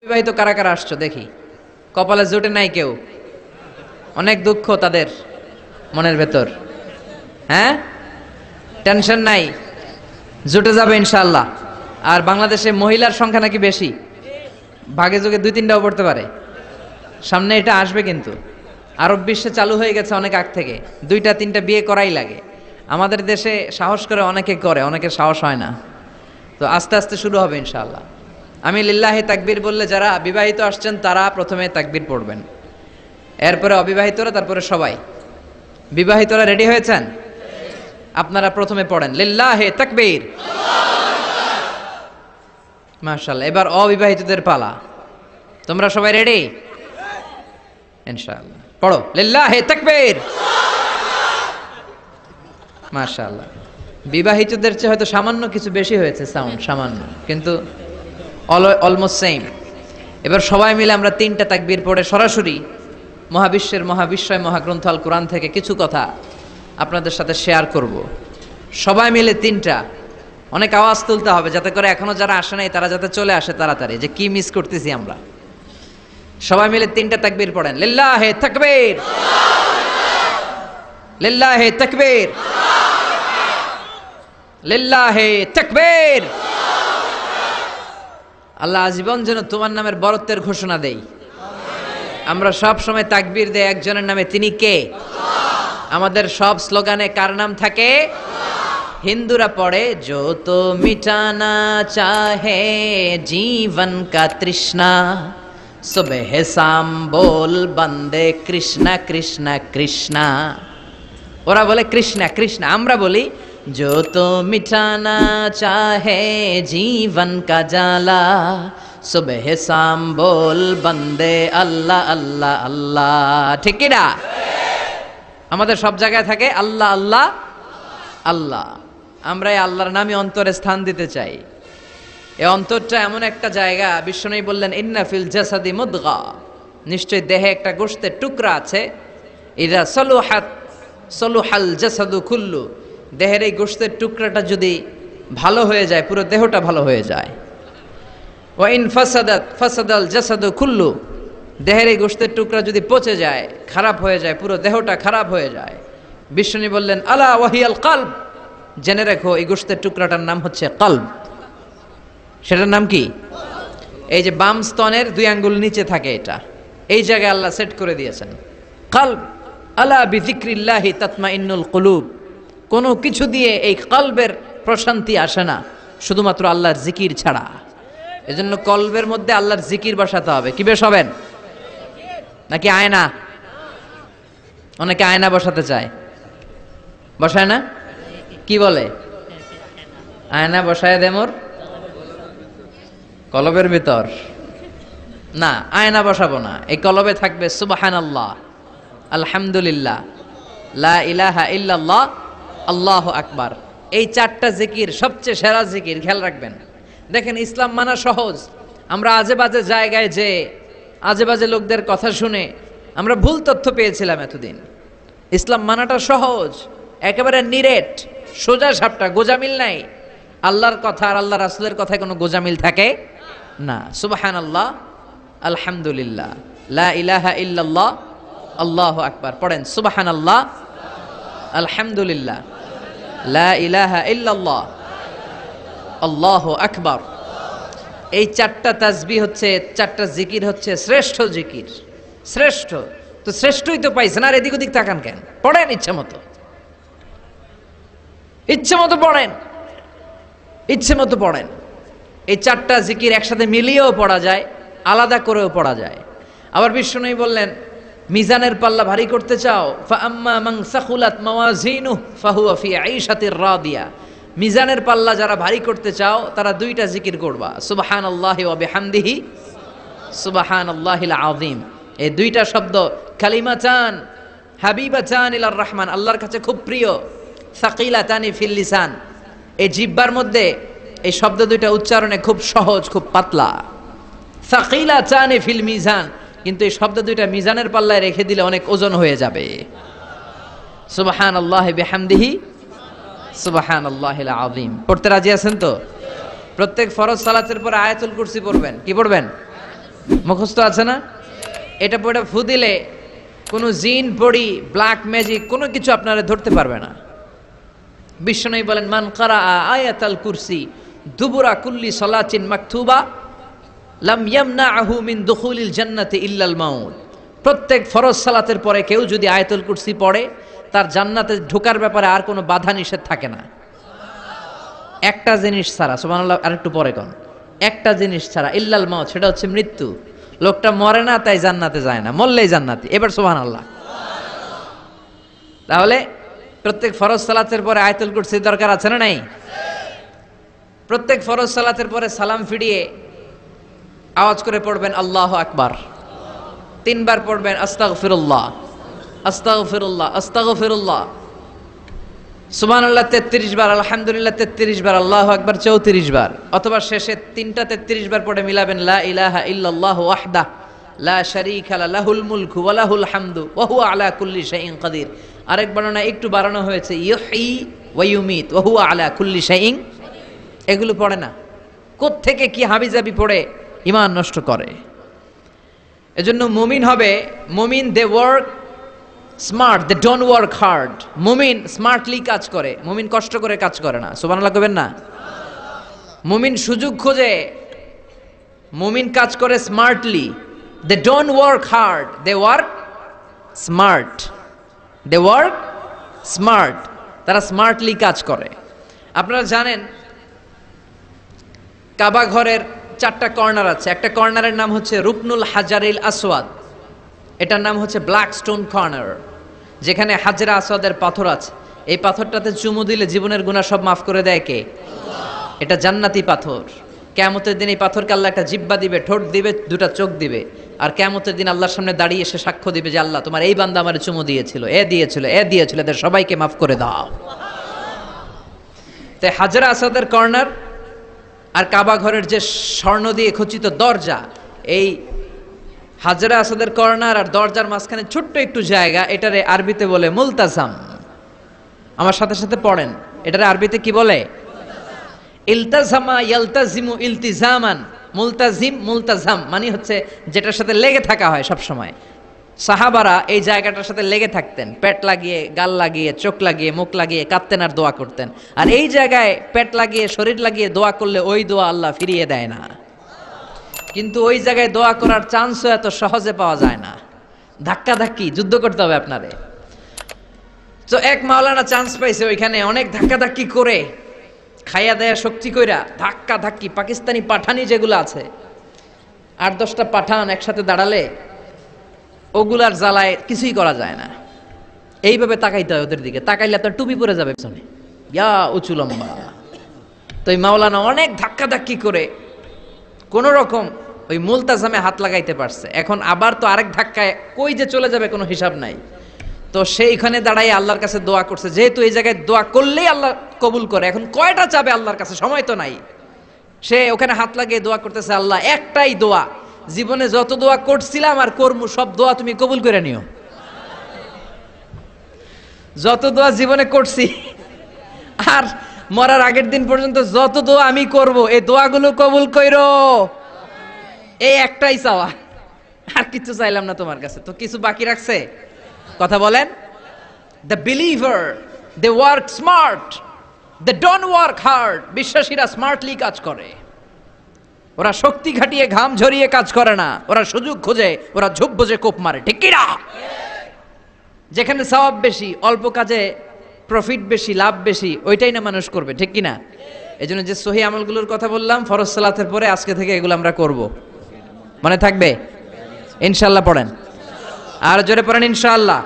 বিবাহিত কারা কারা আসছো দেখি, কপালে জুটে নাই কেউ, অনেক দুঃখ তাদের মনের ভেতর। হ্যাঁ, টেনশন নাই, জুটে যাবে ইনশাআল্লাহ। আর বাংলাদেশে মহিলার সংখ্যা নাকি বেশি, ভাগে যোগে 2-3টাও পড়তে পারে। সামনে এটা আসবে, কিন্তু আরব বিশ্বে চালু হয়ে গেছে অনেক আগ থেকে, 2-3টা বিয়ে করাই লাগে। আমাদের দেশে সাহস করে অনেকে করে, অনেকের সাহস হয় না। তো আস্তে আস্তে শুরু হবে ইনশাআল্লাহ। আমি লিল্লাহি তাকবীর বললে যারা বিবাহিত আসছেন তারা প্রথমে তাকবীর পড়বেন, এরপরে অবিবাহিতরা, তারপরে সবাই। বিবাহিতরা রেডি হয়েছেন? আপনারা প্রথমে পড়েন লিল্লাহি তাকবীর। মাশাআল্লাহ। এবার অবিবাহিতদের পালা, তোমরা সবাই রেডি ইনশাআল্লাহ? পড়ো লিল্লাহি তাকবীর। মাশাআল্লাহ। বিবাহিতদের চেয়ে হয়তো সামান্য কিছু বেশি হয়েছে সাউন্ড, সামান্য, কিন্তু অলমোস্ট সেম। এবার সবাই মিলে আমরা 3টা তাকবীর পড়ে সরাসরি মহাবিশ্বের মহাবিশ্বয় মহাগ্রন্থ আল কোরআন থেকে কিছু কথা আপনাদের সাথে শেয়ার করব। সবাই মিলে 3টা, অনেক আওয়াজ তুলতে হবে যাতে করে এখনো যারা আসে নাই তারা যাতে চলে আসে তাড়াতাড়ি, যে কি মিস করতেছি আমরা। সবাই মিলে 3টা তাকবীর পড়েন লিল্লাহি তাকবীর, লিল্লাহি তাকবীর, লিল্লাহি তাকবীর। আল্লাহ আজীবন যেন তোমার নামের বরত্বের ঘোষণা দেই। আমরা সব সময় তাকবীর দেই একজনের নামে, তিনি কে? আমাদের সব স্লোগানে কার নাম থাকে? হিন্দুরা পড়ে जो तो मिटाना चाहे जीवन का तृष्णा सुबह शाम बोल बंदे कृष्णा कृष्णा कृष्णा। ওরা বলে কৃষ্ণা কৃষ্ণা, আমরা বলি जो तो मिटाना चाहे जीवन का जाला सुबह शाम बोल बंदे अल्लाह अल्लाह अल्लाह। ঠিক কি না? আমাদের সব জায়গায় থাকে আল্লাহ আল্লাহ আল্লাহ। আমরা এই আল্লাহর নামে অন্তরে স্থান দিতে চাই। এই অন্তরটা এমন একটা জায়গা, বিশ্বনবী বললেন ইন্না ফিল জাসাদি মুদগা, নিশ্চয় দেহে একটা গোশতের টুকরা আছে, ইদা সলুহাত সলুহাল জাসাদু কুল্লু, দেহের এই গোশতের টুকরাটা যদি ভালো হয়ে যায় পুরো দেহটা ভালো হয়ে যায়। ওয়া ইন ফাসাদাত ফাসাদাল জাসাদু কুল্লু, দেহের এই গোশতের টুকরা যদি পচে যায়, খারাপ হয়ে যায়, পুরো দেহটা খারাপ হয়ে যায়। বিশ্বনবী বললেন আলা ওয়াহিয়াল কলব, জেনে রাখো এই গোশতের টুকরাটার নাম হচ্ছে কলব। সেটার নাম কি? এই যে বাম স্তনের 2 আঙ্গুল নিচে থাকে, এটা এই জায়গায় আল্লাহ সেট করে দিয়েছেন কলব। আলা বিযিকরিল্লাহি তাতমাইন্নুল কুলুব, কোনো কিছু দিয়ে এই কলবের প্রশান্তি আসে না শুধুমাত্র আল্লাহর জিকির ছাড়া। এজন্য কলবের মধ্যে আল্লাহর জিকির বসাতে হবে। কি বসাবেন? নাকি আয়না? অনেকে আয়না বসাতে চায়, বসায় না? কি বলে? আয়না বসায় দে মোর কলবের ভিতর। না, আয়না বসাবো না, এই কলবে থাকবে সুবহানাল্লাহ, আলহামদুলিল্লাহ, লা ইলাহা ইল্লাল্লাহ, আল্লাহু আকবার। এই 4টা জিকির সবচেয়ে সেরা জিকির, খেয়াল রাখবেন। দেখেন ইসলাম মানা সহজ, আমরা আজে বাজে জায়গায় যে আজে বাজে লোকদের কথা শুনে আমরা ভুল তথ্য পেয়েছিলাম এতদিন। ইসলাম মানাটা সহজ, একেবারে নিরেট, সোজা সাপটা, গোজামিল নাই। আল্লাহর কথা আর আল্লাহ রাসূলের কথায় কোনো গোজামিল থাকে না। সুবহানাল্লাহ, আলহামদুলিল্লাহ, লা ইলাহা ইল্লাল্লাহ, আল্লাহু আকবার। পড়েন সুবহানাল্লাহ, আলহামদুলিল্লাহ, লা ইলাহা ইল্লাল্লাহ, আল্লাহু আকবার। এই 4টা তাসবিহ হচ্ছে, 4টা জিকির হচ্ছে শ্রেষ্ঠ জিকির। শ্রেষ্ঠ তো শ্রেষ্ঠই তো পাইছেন, আর এদিক ওদিক তাকান কেন? পড়েন ইচ্ছে মতো, ইচ্ছে মতো পড়েন, ইচ্ছে মতো পড়েন। এই 4টা জিকির একসাথে মিলিয়েও পড়া যায়, আলাদা করেও পড়া যায়। আবার বিশ্বনবী বললেন মিজানের পাল্লা ভারী করতে চাও, ফাআম্মা মান সাকুলাত মাওয়াজিনুহু ফাহুয়া ফি আইশাতির রাদিয়া, মিজানের পাল্লা যারা ভারী করতে চাও তারা 2টা জিকির করবা, সুবহানাল্লাহি ওয়া বিহামদিহি সুবহানাল্লাহিল আযীম। এই 2টা শব্দ কালিমাতান হাবিবাতান ইলার রহমান, আল্লাহর কাছে খুব প্রিয়, সাকিলাতানি ফিল লিসান, এই জিহ্বার মধ্যে এই শব্দ 2টা উচ্চারণে খুব সহজ, খুব পাতলা। সাকিলাতানি ফিল মিজান, কিন্তু এই শব্দ 2টা মিজানের পাল্লায় রেখে দিলে অনেক ওজন হয়ে যাবে। সুবহানাল্লাহি বিহামদিহি সুবহানাল্লাহিল আযীম। পড়তে রাজি আছেন তো? প্রত্যেক ফরজ সালাতের পর আয়াতুল কুরসি পড়বেন। কি পড়বেন? মুখস্থ আছে না? এটা পড়ে ফু দিলে কোনো জিন পড়ি ব্ল্যাক ম্যাজিক কোনো কিছু আপনারা ধরতে পারবে না। বিশ্বনবী বলেন, মান কারা আয়াতাল কুরসি দুবুরা কুল্লি সালাতিন মাকতুবা লাম ইয়ামনাহু মিন দুখুলিল জান্নাতি ইল্লাল মাউত। প্রত্যেক ফরজ সালাতের পরে কেউ যদি আয়াতুল কুরসি পড়ে তার জান্নাতে ঢোকার ব্যাপারে আর কোনো বাধা নিষেধ থাকে না, একটা জিনিস ছাড়া। সুবহানাল্লাহ, আরেকটু পরে কোন একটা জিনিস ছাড়া, ইল্লাল মাউত, সেটা হচ্ছে মৃত্যু। লোকটা মরে না তাই জান্নাতে যায় না, মরলেই জান্নাতি। এবার সুবহানাল্লাহ। তাহলে প্রত্যেক ফরজ সালাতের পরে আয়াতুল কুরসির দরকার আছে না নাই? প্রত্যেক ফরজ সালাতের পরে সালাম ফিরিয়ে আওয়াজ করে পড়বেন আল্লাহু আকবার। 3 বার পড়বেন আস্তাগফিরুল্লাহ, আস্তাগফিরুল্লাহ, আস্তাগফিরুল্লাহ। সুবহানাল্লাহ 33 বার, আলহামদুলিল্লাহ 33 বার, আল্লাহু আকবার 34 বার। অথবা শেষে 3টা 33 বার পড়ে মিলাবেন লা ইলাহা ইল্লাল্লাহু ওয়াহদাহু লা শারীকা লাহুল মুলকু ওয়া লাহুল হামদু ওয়া হুয়া আলা কুল্লি শাইইন কাদির। আরেক বর্ণনা একটু বাড়ানো হয়েছে, ইউহয়ি ওয়া ইউমিত ওয়া হুয়া আলা কুল্লি শাইইন। এগুলো পড়ে না, কোত্থেকে কি হাবিজাবি পড়ে ঈমান নষ্ট করে। এজন্য মুমিন হবে, মুমিন they work smart, they don't work hard. মুমিন স্মার্টলি কাজ করে, মুমিন কষ্ট করে কাজ করে না। সুবহানাল্লাহ কবেন না? মুমিন সুযোগ খোঁজে, মুমিন কাজ করে smartly. They don't work hard, they work smart, they work smart. তারা স্মার্টলি কাজ করে। আপনারা জানেন কাবা ঘরের 4টা কর্নার আছে। একটা কর্নারের নাম হচ্ছে রুকনুল হাজারিল আসওয়াদ, এটার নাম হচ্ছে ব্ল্যাক স্টোন কর্নার, যেখানে হাজরা আসওয়াদের পাথর আছে। এই পাথরটাতে চুমু দিলে জীবনের গুনাহ সব মাফ করে দেয় কে? এটা জান্নাতি পাথর। কিয়ামতের দিন এই পাথরকে আল্লাহ একটা জিহ্বা দিবে, ঠোঁট দিবে, 2টা চোখ দিবে। আর কিয়ামতের দিন আল্লাহর সামনে দাঁড়িয়ে এসে সাক্ষ্য দিবে যে আল্লাহ তোমার এই বান্দা আমারে চুমু দিয়েছিল, এ দিয়েছিল, এ দিয়েছিল, এদের সবাইকে মাফ করে দাও। তাই হাজরা আসওয়াদের কর্নার আর কাবা ঘরের যে স্বর্ণ দিয়ে খচিত দরজা, এই হাজরা আসওয়াদের কর্নার আর দরজার মাঝখানে ছোট্ট একটু জায়গা, এটারে আরবিতে বলে মুলতাজাম। আমার সাথে সাথে পড়েন, এটারে আরবিতে কি বলে? ইলতাজামা ইয়ালতাজিমু ইলতিজামান। মুলতাজিম, মুলতাজাম মানে হচ্ছে যেটার সাথে লেগে থাকা হয় সব সময়। সাহাবারা এই জায়গাটার সাথে লেগে থাকতেন, পেট লাগিয়ে, গাল লাগিয়ে, চোখ লাগিয়ে, মুখ লাগিয়ে কাঁদতেন আর দোয়া করতেন। আর এই জায়গায় পেট লাগিয়ে, শরীর লাগিয়ে দোয়া করলে ওই দোয়া আল্লাহ ফিরিয়ে দেয় না। কিন্তু ওই জায়গায় দোয়া করার চান্সও এত সহজে পাওয়া যায় না, ধাক্কা ধাক্কি যুদ্ধ করতে হবে আপনারে। তো এক মাওলানা চান্স পাইছে ওইখানে, অনেক ধাক্কা ধাক্কি করে, খাইয়া দেয়া শক্তি কইরা ধাক্কা ধাক্কি, পাকিস্তানি পাঠানি যেগুলো আছে 8-10টা পাঠান একসাথে দাঁড়ালে ওগুলার জ্বালায় কিছুই করা যায় না। এইভাবে তাকাইতে হয় ওদের দিকে, তাকাইলে আপনার টুপি পরে যাবে পেছনে, ইয়া উঁচু লম্বা। তো এই মাওলানা অনেক ধাক্কা ধাক্কি করে কোন রকম ওই মুলতাজামে হাত লাগাইতে পারছে। এখন আবার তো আরেক ধাক্কায় কই যে চলে যাবে কোনো হিসাব নাই। তো সেইখানে দাঁড়াই আল্লাহর কাছে দোয়া করছে, যেহেতু এই জায়গায় দোয়া করলেই আল্লাহ কবুল করে, এখন কয়টা চাবে আল্লাহর কাছে, সময় তো নাই। সে ওখানে হাত লাগিয়ে দোয়া করতেছে, আল্লাহ একটাই দোয়া, জীবনে যত দোয়া করছিলাম আর করমু সব দোয়া তুমি কবুল করে নিও। যত দোয়া জীবনে করছি আর মরার আগের দিন পর্যন্ত যত দোয়া আমি করব, এই দোয়াগুলো কবুল কইরো, এই একটাই চাওয়া, আর কিছু চাইলাম না তোমার কাছে। তো কিছু বাকি রাখছে? কথা বলেন। The believer they work smart, they don't work hard. বিশ্বাসীরা স্মার্টলি কাজ করে, ওরা শক্তি খাটিয়ে ঘাম ঝরিয়ে কাজ করে না, ওরা সুযোগ খোঁজে, ওরা ঝোপ বোঝে কোপ মারে, ঠিক কিনা? যেখানে সওয়াব বেশি, অল্প কাজে প্রফিট বেশি, লাভ বেশি, ওইটাই না মানুষ করবে, ঠিক কিনা? এই জন্য যে সহি আমলগুলোর কথা বললাম ফরজ সালাতের পরে, আজকে থেকে এগুলো আমরা করব, মনে থাকবে ইনশাআল্লাহ। পড়েন আর জোরে পড়েন ইনশাআল্লাহ।